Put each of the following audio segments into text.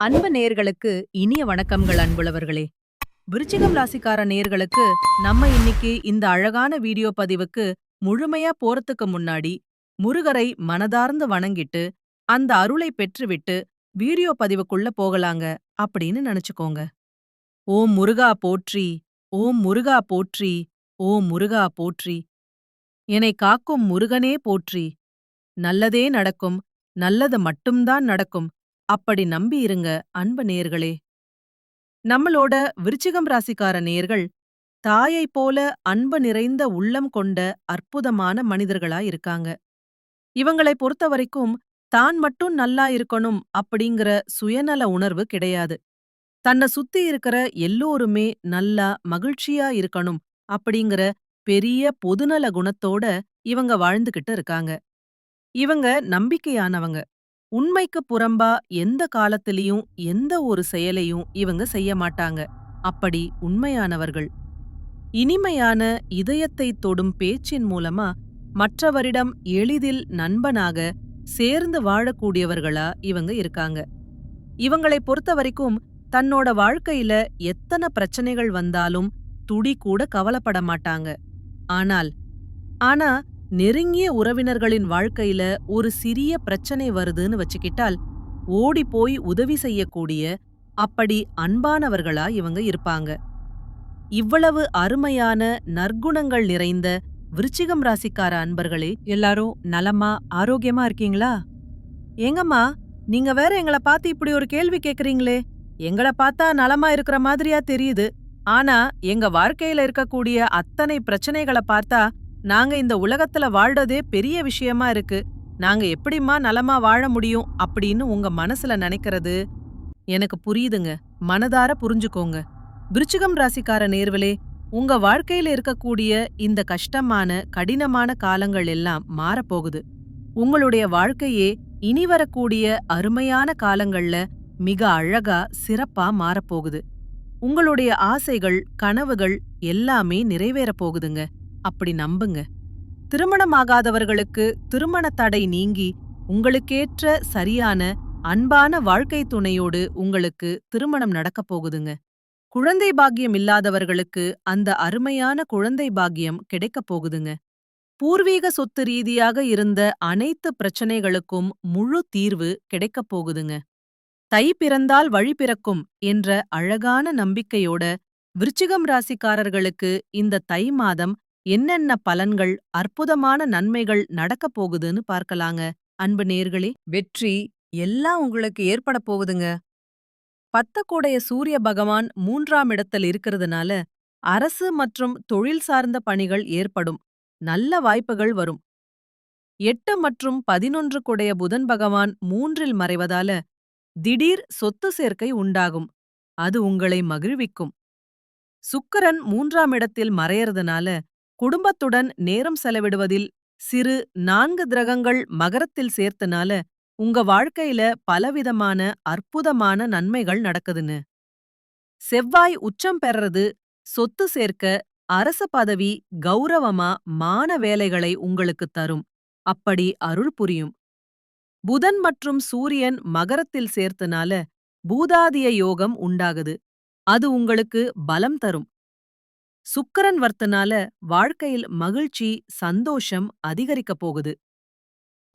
அன்பு நேர்களுக்கு இனிய வணக்கங்கள் அன்புள்ளவர்களே. விருச்சிகம் ராசிக்கார நேர்களுக்கு நம்ம இன்னைக்கு இந்த அழகான வீடியோ பதிவுக்கு முழுமையா போறதுக்கு முன்னாடி முருகரை மனதார்ந்து வணங்கிட்டு அந்த அருளை பெற்றுவிட்டு வீடியோ பதிவுக்குள்ள போகலாங்க அப்படின்னு நினைச்சுக்கோங்க. ஓம் முருகா போற்றி, ஓம் முருகா போற்றி, ஓம் முருகா போற்றி. என்னை காக்கும் முருகனே போற்றி. நல்லதே நடக்கும், நல்லது மட்டும்தான் நடக்கும். அப்படி நம்பி இருங்க அன்பு நேயர்களே. நம்மளோட விருச்சிகம் ராசிக்கார நேயர்கள் தாயைப் போல அன்பு நிறைந்த உள்ளம் கொண்ட அற்புதமான மனிதர்களா இருக்காங்க. இவங்களை பொறுத்தவரைக்கும் தான் மட்டும் நல்லா இருக்கணும் அப்படிங்கிற சுயநல உணர்வு கிடையாது. தன்னை சுத்தி இருக்கிற எல்லோருமே நல்லா மகிழ்ச்சியா இருக்கணும் அப்படிங்கிற பெரிய பொதுநல குணத்தோட இவங்க வாழ்ந்துகிட்டு இருக்காங்க. இவங்க நம்பிக்கையானவங்க. உண்மைக்கு புறம்பா எந்த காலத்திலயும் எந்த ஒரு செயலையும் இவங்க செய்ய மாட்டாங்க. அப்படி உண்மையானவர்கள். இனிமையான இதயத்தை தொடும் பேச்சின் மூலமா மற்றவரிடம் எளிதில் நண்பனாக சேர்ந்து வாழக்கூடியவர்களா இவங்க இருக்காங்க. இவங்களை பொறுத்தவரைக்கும் தன்னோட வாழ்க்கையில எத்தனை பிரச்சனைகள் வந்தாலும் துளி கூட கவலைப்பட மாட்டாங்க. ஆனால் ஆனா நெருங்கிய உறவினர்களின் வாழ்க்கையில ஒரு சிறிய பிரச்சனை வருதுன்னு வச்சுக்கிட்டால் ஓடி போய் உதவி செய்யக்கூடிய அப்படி அன்பானவர்களா இவங்க இருப்பாங்க. இவ்வளவு அருமையான நற்குணங்கள் நிறைந்த விருச்சிகம் ராசிக்கார அன்பர்களே, எல்லாரும் நலமா ஆரோக்கியமா இருக்கீங்களா? ஏங்கம்மா, நீங்க வேற எங்கள பார்த்து இப்படி ஒரு கேள்வி கேக்குறீங்களே? எங்கள பார்த்தா நலமா இருக்கிற மாதிரியா தெரியுது. ஆனா எங்க வாழ்க்கையில இருக்கக்கூடிய அத்தனை பிரச்சனைகள பார்த்தா நாங்க இந்த உலகத்துல வாழ்றதே பெரிய விஷயமா இருக்கு. நாங்க எப்படிம்மா நலமா வாழ முடியும் அப்படின்னு உங்க மனசுல நினைக்கிறது எனக்கு புரியுதுங்க. மனதார புரிஞ்சுக்கோங்க. விருச்சிகம் ராசிக்கார நேயர்களே, உங்க வாழ்க்கையில இருக்கக்கூடிய இந்த கஷ்டமான கடினமான காலங்கள் எல்லாம் மாறப்போகுது. உங்களுடைய வாழ்க்கையே இனி வரக்கூடிய அருமையான காலங்கள்ல மிக அழகா சிறப்பா மாறப்போகுது. உங்களுடைய ஆசைகள் கனவுகள் எல்லாமே நிறைவேறப் போகுதுங்க. அப்படி நம்புங்க. திருமணமாகாதவர்களுக்கு திருமண தடை நீங்கி உங்களுக்கேற்ற சரியான அன்பான வாழ்க்கை துணையோடு உங்களுக்கு திருமணம் நடக்கப் போகுதுங்க. குழந்தை பாக்கியம் இல்லாதவர்களுக்கு அந்த அருமையான குழந்தை பாக்கியம் கிடைக்கப் போகுதுங்க. பூர்வீக சொத்து ரீதியாக இருந்த அனைத்து பிரச்சனைகளுக்கும் முழு தீர்வு கிடைக்கப் போகுதுங்க. தை பிறந்தால் வழி பிறக்கும் என்ற அழகான நம்பிக்கையோட விருச்சிகம் ராசிக்காரர்களுக்கு இந்த தை மாதம் என்னென்ன பலன்கள் அற்புதமான நன்மைகள் நடக்கப் போகுதுன்னு பார்க்கலாங்க. அன்பு நேர்களே, வெற்றி எல்லாம் உங்களுக்கு ஏற்பட போகுதுங்க. பத்தக்கூடைய சூரிய பகவான் 3ஆம் இடத்தில் இருக்கிறதுனால அரசு மற்றும் தொழில் சார்ந்த பணிகள் ஏற்படும். நல்ல வாய்ப்புகள் வரும். 8 மற்றும் 11 குடைய புதன் பகவான் 3இல் மறைவதால திடீர் சொத்து சேர்க்கை உண்டாகும். அது உங்களை மகிழ்விக்கும். சுக்கிரன் 3ஆம் இடத்தில் மறையறதுனால குடும்பத்துடன் நேரம் செலவிடுவதில் சிறு 4 கிரகங்கள் மகரத்தில் சேர்த்தனால உங்க வாழ்க்கையில பலவிதமான அற்புதமான நன்மைகள் நடக்குதுன்னு. செவ்வாய் உச்சம் பெறது, சொத்து சேர்க்க, அரச பதவி, கௌரவமா மான வேலைகளை உங்களுக்கு தரும். அப்படி அருள் புரியும். புதன் மற்றும் சூரியன் மகரத்தில் சேர்த்தனால பூதாதிய யோகம் உண்டாகுது. அது உங்களுக்கு பலம் தரும். சுக்கிரன் வர்த்தனால வாழ்க்கையில் மகிழ்ச்சி சந்தோஷம் அதிகரிக்கப் போகுது.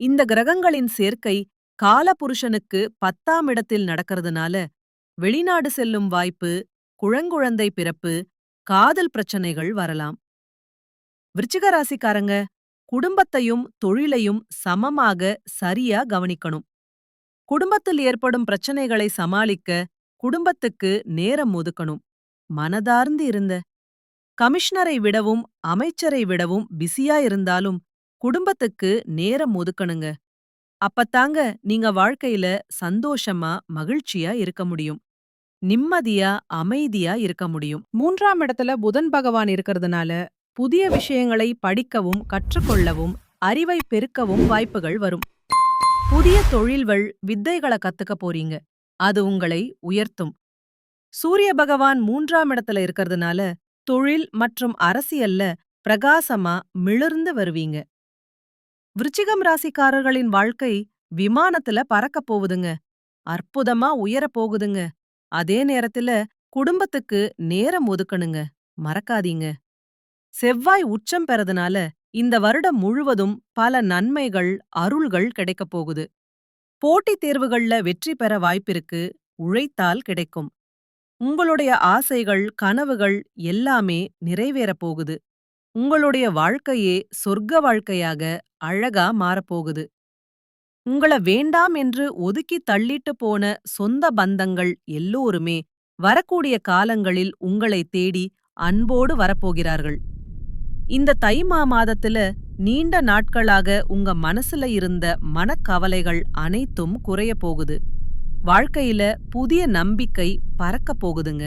இந்த கிரகங்களின் சேர்க்கை காலபுருஷனுக்கு 10ஆம் இடத்தில் நடக்கிறதுனால வெளிநாடு செல்லும் வாய்ப்பு, குழங்குழந்தை பிறப்பு, காதல் பிரச்சனைகள் வரலாம். விருச்சிக ராசிக்காரங்க, குடும்பத்தையும் தொழிலையும் சமமாக சரியா கவனிக்கணும். குடும்பத்தில் ஏற்படும் பிரச்சனைகளை சமாளிக்க குடும்பத்துக்கு நேரம் ஒதுக்கணும். மனதார்ந்து இருந்த கமிஷனரை விடவும் அமைச்சரை விடவும் பிஸியா இருந்தாலும் குடும்பத்துக்கு நேரம் ஒதுக்கணுங்க. அப்பத்தாங்க நீங்க வாழ்க்கையில சந்தோஷமா மகிழ்ச்சியா இருக்க முடியும். நிம்மதியா அமைதியா இருக்க முடியும். 3ஆம் இடத்துல புதன் பகவான் இருக்கிறதுனால புதிய விஷயங்களை படிக்கவும் கற்றுக்கொள்ளவும் அறிவை பெருக்கவும் வாய்ப்புகள் வரும். புதிய தொழில்கள் வித்தைகளை கத்துக்க போறீங்க. அது உங்களை உயர்த்தும். சூரிய பகவான் 3ஆம் இடத்துல இருக்கிறதுனால தொழில் மற்றும் அரசியல்ல பிரகாசமா மிளிர்ந்து வருவீங்க. விருச்சிகம் ராசிக்காரர்களின் வாழ்க்கை விமானத்துல பறக்கப் போகுதுங்க. அற்புதமா உயரப் போகுதுங்க. அதே நேரத்துல குடும்பத்துக்கு நேரம் ஒதுக்கணுங்க. மறக்காதீங்க. செவ்வாய் உச்சம் பெறதுனால இந்த வருடம் முழுவதும் பல நன்மைகள், அருள்கள் கிடைக்கப் போகுது. போட்டித் தேர்வுகள்ல வெற்றி பெற வாய்ப்பிருக்கு. உழைத்தால் கிடைக்கும். உங்களுடைய ஆசைகள், கனவுகள் எல்லாமே நிறைவேறப் போகுது. உங்களுடைய வாழ்க்கையே சொர்க்க வாழ்க்கையாக அழகா மாறப்போகுது. உங்கள வேண்டாம் என்று ஒதுக்கித் தள்ளிட்டு போன சொந்த பந்தங்கள் எல்லோருமே வரக்கூடிய காலங்களில் உங்களைத் தேடி அன்போடு வரப்போகிறார்கள். இந்த தை மாதத்துல நீண்ட நாட்களாக உங்க மனசுல இருந்த மனக்கவலைகள் அனைத்தும் குறையப் போகுது. வாழ்க்கையில புதிய நம்பிக்கை பறக்கப் போகுதுங்க.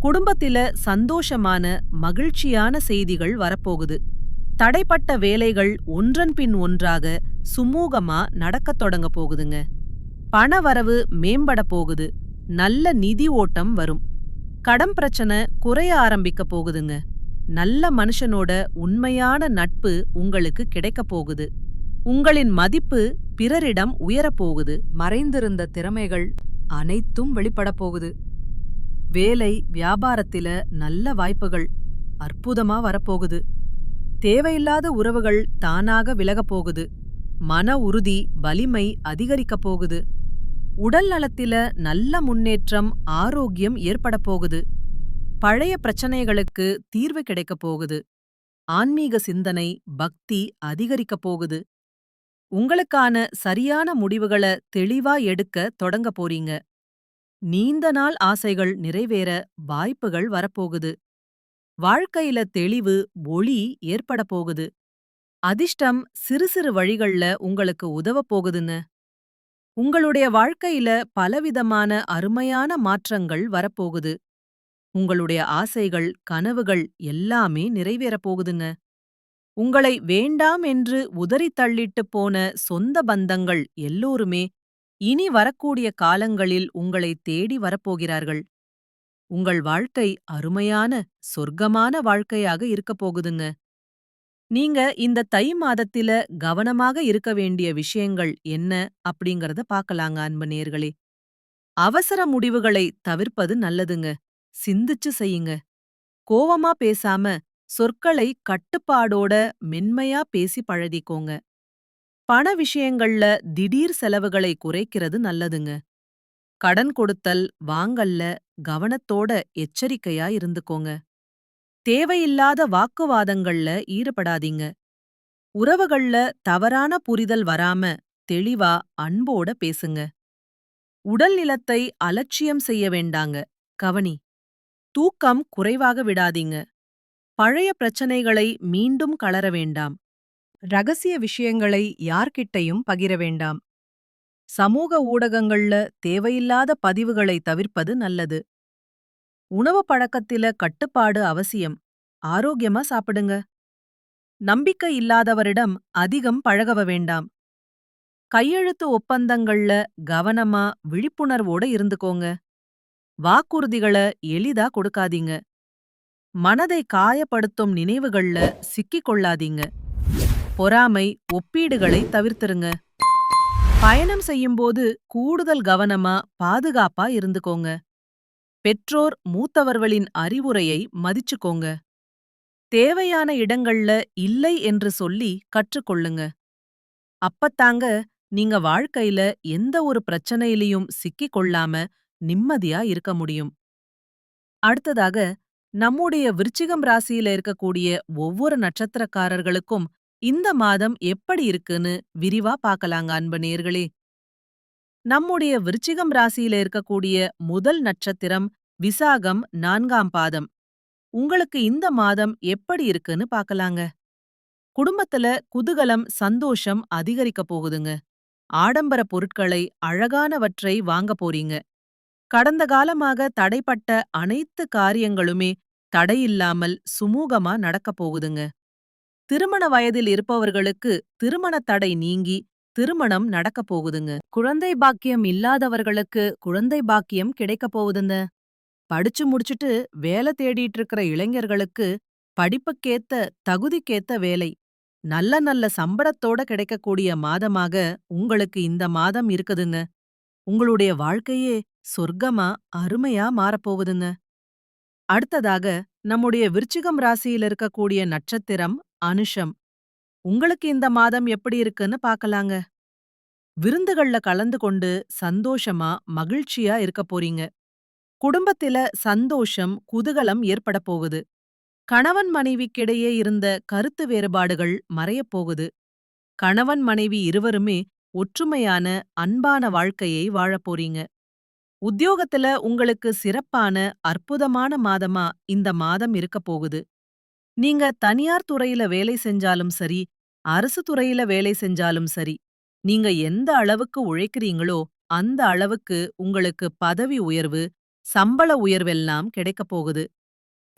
குடும்பத்தில சந்தோஷமான, மகிழ்ச்சியான செய்திகள் வரப்போகுது. தடைப்பட்ட வேலைகள் ஒன்றன் பின் ஒன்றாக சுமூகமா நடக்கத் தொடங்க போகுதுங்க. பணவரவு மேம்பட போகுது. நல்ல நிதி ஓட்டம் வரும். கடன் பிரச்சனை குறைய ஆரம்பிக்க போகுதுங்க. நல்ல மனுஷனோட உண்மையான நட்பு உங்களுக்கு கிடைக்கப் போகுது. உங்களின் மதிப்பு பிறரிடம் உயரப் போகுது. மறைந்திருந்த திறமைகள் அனைத்தும் வெளிப்படப் போகுது. வேலை, வியாபாரத்தில நல்ல வாய்ப்புகள் அற்புதமா வரப்போகுது. தேவையில்லாத உறவுகள் தானாக விலகப் போகுது. மன உறுதி, வலிமை அதிகரிக்கப் போகுது. உடல் நலத்தில நல்ல முன்னேற்றம், ஆரோக்கியம் ஏற்படப் போகுது. பழைய பிரச்சனைகளுக்கு தீர்வு கிடைக்கப் போகுது. ஆன்மீக சிந்தனை, பக்தி அதிகரிக்கப் போகுது. உங்களுக்கான சரியான முடிவுகள தெளிவா எடுக்க தொடங்க போறீங்க. நீண்ட நாள் ஆசைகள் நிறைவேற வாய்ப்புகள் வரப்போகுது. வாழ்க்கையில தெளிவு, ஒளி ஏற்பட போகுது. அதிர்ஷ்டம் சிறு சிறு வழிகள்ல உங்களுக்கு உதவப் போகுதுன்னு. உங்களுடைய வாழ்க்கையில பலவிதமான அருமையான மாற்றங்கள் வரப்போகுது. உங்களுடைய ஆசைகள், கனவுகள் எல்லாமே நிறைவேறப் போகுதுங்க. உங்களை வேண்டாம் என்று உதறித் தள்ளிட்டுப் போன சொந்த பந்தங்கள் எல்லோருமே இனி வரக்கூடிய காலங்களில் உங்களைத் தேடி வரப்போகிறார்கள். உங்கள் வாழ்க்கை அருமையான, சொர்க்கமான வாழ்க்கையாக இருக்கப் போகுதுங்க. நீங்க இந்த தை மாதத்தில கவனமாக இருக்க வேண்டிய விஷயங்கள் என்ன அப்படிங்கறத பார்க்கலாங்க அன்பு நேயர்களே. அவசர முடிவுகளை தவிர்ப்பது நல்லதுங்க. சிந்திச்சு செய்யுங்க. கோவமா பேசாம சொற்களை கட்டுப்பாடோட மென்மையா பேசி பழகிக்கோங்க. பண விஷயங்கள்ல திடீர் செலவுகளை குறைக்கிறது நல்லதுங்க. கடன் கொடுத்தல், வாங்கல்ல கவனத்தோட எச்சரிக்கையா இருந்துக்கோங்க. தேவையில்லாத வாக்குவாதங்கள்ல ஈடுபடாதீங்க. உறவுகள்ல தவறான புரிதல் வராம தெளிவா, அன்போட பேசுங்க. உடல் நிலத்தை அலட்சியம் செய்ய வேண்டாங்க. கவனி. தூக்கம் குறைவாக விடாதீங்க. பழைய பிரச்சனைகளை மீண்டும் கலர வேண்டாம். ரகசிய விஷயங்களை யார்கிட்டயும் பகிர வேண்டாம். சமூக ஊடகங்கள்ல தேவையில்லாத பதிவுகளை தவிர்ப்பது நல்லது. உணவு பழக்கத்தில கட்டுப்பாடு அவசியம். ஆரோக்கியமா சாப்பிடுங்க. நம்பிக்கை இல்லாதவரிடம் அதிகம் பழகவ வேண்டாம். கையெழுத்து ஒப்பந்தங்கள்ல கவனமா, விழிப்புணர்வோட இருந்துக்கோங்க. வாக்குறுதிகள எளிதா கொடுக்காதீங்க. மனதை காயப்படுத்தும் நினைவுகள்ல சிக்கிக் கொள்ளாதீங்க. பொறாமை, ஒப்பீடுகளை தவிர்த்திருங்க. பயணம் செய்யும்போது கூடுதல் கவனமா, பாதுகாப்பா இருந்துக்கோங்க. பெற்றோர், மூத்தவர்களின் அறிவுரையை மதிச்சுக்கோங்க. தேவையான இடங்கள்ல இல்லை என்று சொல்லி கற்றுக்கொள்ளுங்க. அப்பத்தாங்க நீங்க வாழ்க்கையில எந்த ஒரு பிரச்சனையிலயும் சிக்கிக் கொள்ளாம நிம்மதியா இருக்க முடியும். அடுத்ததாக நம்முடைய விருச்சிகம் ராசியில இருக்கக்கூடிய ஒவ்வொரு நட்சத்திரக்காரர்களுக்கும் இந்த மாதம் எப்படி இருக்குன்னு விரிவா பார்க்கலாங்க அன்பு நேயர்களே. நம்முடைய விருச்சிகம் ராசியில இருக்கக்கூடிய முதல் நட்சத்திரம் விசாகம் 4ஆம் பாதம். உங்களுக்கு இந்த மாதம் எப்படி இருக்குன்னு பார்க்கலாங்க. குடும்பத்துல குதூகலம், சந்தோஷம் அதிகரிக்க போகுதுங்க. ஆடம்பர பொருட்களை, அழகானவற்றை வாங்க போறீங்க. கடந்த காலமாக தடைப்பட்ட அனைத்து காரியங்களுமே தடையில்லாமல் சுமூகமா நடக்கப் போகுதுங்க. திருமண வயதில் இருப்பவர்களுக்கு திருமண தடை நீங்கி திருமணம் நடக்கப் போகுதுங்க. குழந்தை பாக்கியம் இல்லாதவர்களுக்கு குழந்தை பாக்கியம் கிடைக்கப் போகுதுங்க. படிச்சு முடிச்சுட்டு வேலை தேடிட்டு இருக்கிற இளைஞர்களுக்கு படிப்புக்கேத்த, தகுதிக்கேத்த வேலை நல்ல நல்ல சம்பளத்தோட கிடைக்கக்கூடிய மாதமாக உங்களுக்கு இந்த மாதம் இருக்குதுங்க. உங்களுடைய வாழ்க்கையே சொர்க்கமா அருமையா மாறப்போகுதுங்க. அடுத்ததாக நம்முடைய விருச்சிகம் ராசியில இருக்கக்கூடிய நட்சத்திரம் அனுஷம். உங்களுக்கு இந்த மாதம் எப்படி இருக்குன்னு பார்க்கலாங்க. விருந்துகள்ல கலந்து கொண்டு சந்தோஷமா, மகிழ்ச்சியா இருக்கப் போறீங்க. குடும்பத்தில சந்தோஷம், குதூகலம் ஏற்படப் போகுது. கணவன் மனைவிக்கிடையே இருந்த கருத்து வேறுபாடுகள் மறையப் போகுது. கணவன் மனைவி இருவருமே ஒற்றுமையான, அன்பான வாழ்க்கையை வாழப் போறீங்க. உத்தியோகத்துல உங்களுக்கு சிறப்பான, அற்புதமான மாதமா இந்த மாதம் இருக்கப் போகுது. நீங்க தனியார் துறையில வேலை செஞ்சாலும் சரி, அரசு துறையில வேலை செஞ்சாலும் சரி, நீங்க எந்த அளவுக்கு உழைக்கிறீங்களோ, அந்த அளவுக்கு உங்களுக்கு பதவி உயர்வு, சம்பள உயர்வெல்லாம் கிடைக்கப் போகுது.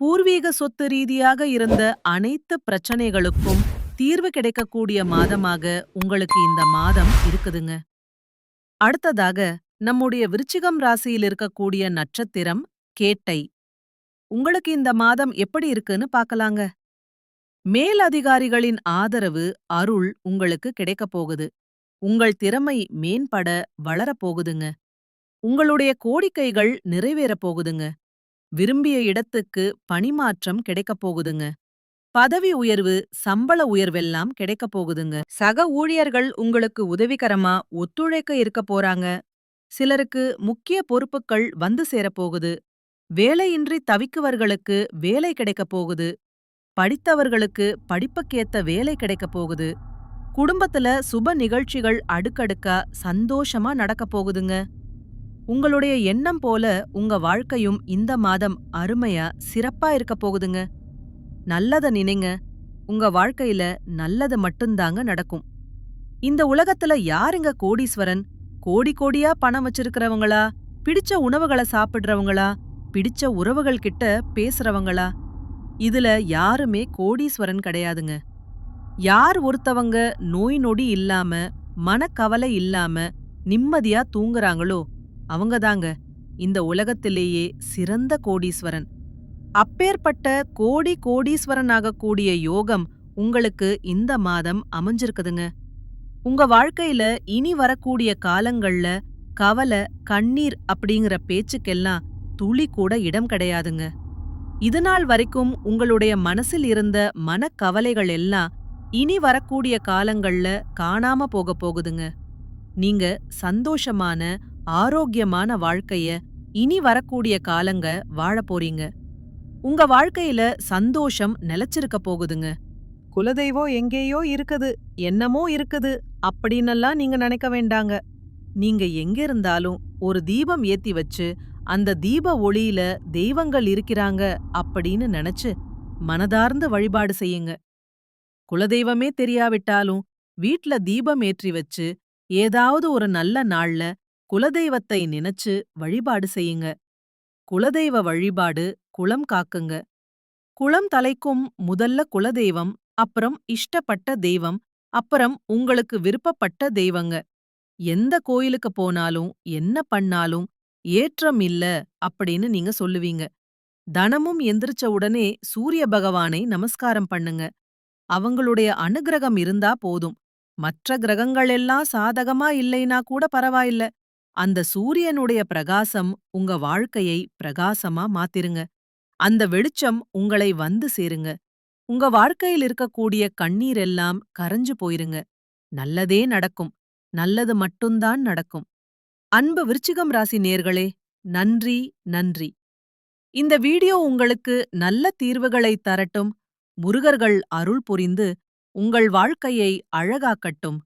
பூர்வீக சொத்து ரீதியாக இருந்த அனைத்து பிரச்சனைகளுக்கும் தீர்வு கிடைக்கக்கூடிய மாதமாக உங்களுக்கு இந்த மாதம் இருக்குதுங்க. அடுத்ததாக நம்முடைய விருச்சிகம் ராசியில் இருக்கக்கூடிய நட்சத்திரம் கேட்டை. உங்களுக்கு இந்த மாதம் எப்படி இருக்குன்னு பார்க்கலாங்க. மேல் அதிகாரிகளின் ஆதரவு, அருள் உங்களுக்கு கிடைக்கப் போகுது. உங்கள் திறமை மேம்பட வளரப் போகுதுங்க. உங்களுடைய கோரிக்கைகள் நிறைவேறப் போகுதுங்க. விரும்பிய இடத்துக்கு பணிமாற்றம் கிடைக்கப் போகுதுங்க. பதவி உயர்வு, சம்பள உயர்வெல்லாம் கிடைக்கப் போகுதுங்க. சக ஊழியர்கள் உங்களுக்கு உதவிகரமா ஒத்துழைக்க இருக்கப் போறாங்க. சிலருக்கு முக்கிய பொறுப்புகள் வந்து சேரப்போகுது. வேலையின்றி தவிக்குவர்களுக்கு வேலை கிடைக்கப் போகுது. படித்தவர்களுக்கு படிப்புக்கேத்த வேலை கிடைக்கப் போகுது. குடும்பத்துல சுப நிகழ்ச்சிகள் அடுக்கடுக்கா சந்தோஷமா நடக்கப் போகுதுங்க. உங்களுடைய எண்ணம் போல உங்க வாழ்க்கையும் இந்த மாதம் அருமையா, சிறப்பா இருக்கப் போகுதுங்க. நல்லத நினைங்க. உங்க வாழ்க்கையில நல்லது மட்டும்தாங்க நடக்கும். இந்த உலகத்துல யாருங்க கோடீஸ்வரன்? கோடி கோடியா பணம் வச்சிருக்கிறவங்களா? பிடிச்ச உணவுகள சாப்பிடுறவங்களா? பிடிச்ச உறவுகள் கிட்ட பேசுறவங்களா? இதுல யாருமே கோடீஸ்வரன் கிடையாதுங்க. யார் ஒருத்தவங்க நோய் நொடி இல்லாம, மனக்கவலை இல்லாம, நிம்மதியா தூங்குறாங்களோ அவங்கதாங்க இந்த உலகத்திலேயே சிறந்த கோடீஸ்வரன். அப்பேற்பட்ட கோடி கோடீஸ்வரனாகக்கூடிய யோகம் உங்களுக்கு இந்த மாதம் அமைஞ்சிருக்குதுங்க. உங்க வாழ்க்கையில இனி வரக்கூடிய காலங்கள்ல கவலை, கண்ணீர் அப்படிங்கிற பேச்சுக்கெல்லாம் துளி கூட இடம் கிடையாதுங்க. இதுநாள் வரைக்கும் உங்களுடைய மனசில் இருந்த மனக்கவலைகள் எல்லாம் இனி வரக்கூடிய காலங்கள்ல காணாம போகப் போகுதுங்க. நீங்க சந்தோஷமான, ஆரோக்கியமான வாழ்க்கைய இனி வரக்கூடிய காலங்க வாழப் போறீங்க. உங்க வாழ்க்கையில சந்தோஷம் நிலைச்சிருக்க போகுதுங்க. குலதெய்வம் எங்கேயோ இருக்குது, என்னமோ இருக்குது அப்படின்னெல்லாம் நீங்க நினைக்க வேண்டாங்க. நீங்க எங்க இருந்தாலும் ஒரு தீபம் ஏத்தி வச்சு, அந்த தீப ஒளியில தெய்வங்கள் இருக்கிறாங்க அப்படின்னு நினைச்சு மனதார்ந்து வழிபாடு செய்யுங்க. குலதெய்வமே தெரியாவிட்டாலும் வீட்ல தீபம் ஏற்றி வச்சு, ஏதாவது ஒரு நல்ல நாள்ல குலதெய்வத்தை நினைச்சு வழிபாடு செய்யுங்க. குலதெய்வ வழிபாடு குலம் காக்குங்க. குலம் தலைக்கும் முதல்ல குலதெய்வம், அப்புறம் இஷ்டப்பட்ட தெய்வம், அப்புறம் உங்களுக்கு விருப்பப்பட்ட தெய்வங்க. எந்த கோயிலுக்கு போனாலும், என்ன பண்ணாலும் ஏற்றம் இல்ல அப்படின்னு நீங்க சொல்லுவீங்க. தனமும் எந்திரிச்ச உடனே சூரிய பகவானை நமஸ்காரம் பண்ணுங்க. அவங்களுடைய அனுக்கிரகம் இருந்தா போதும். மற்ற கிரகங்கள் எல்லாம் சாதகமா இல்லைனா கூட பரவாயில்ல. அந்த சூரியனுடைய பிரகாசம் உங்க வாழ்க்கையை பிரகாசமா மாத்திருங்க. அந்த வெளிச்சம் உங்களை வந்து சேருங்க. உங்க வாழ்க்கையில் இருக்கக்கூடிய கண்ணீர் எல்லாம் கரைஞ்சு போயிருங்க. நல்லதே நடக்கும். நல்லது மட்டும்தான் நடக்கும். அன்பு விருச்சிகம் ராசி நேர்களே, நன்றி, நன்றி. இந்த வீடியோ உங்களுக்கு நல்ல தீர்வுகளை தரட்டும். முருகர்கள் அருள் புரிந்து உங்கள் வாழ்க்கையை அழகாக்கட்டும்.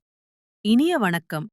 இனிய வணக்கம்.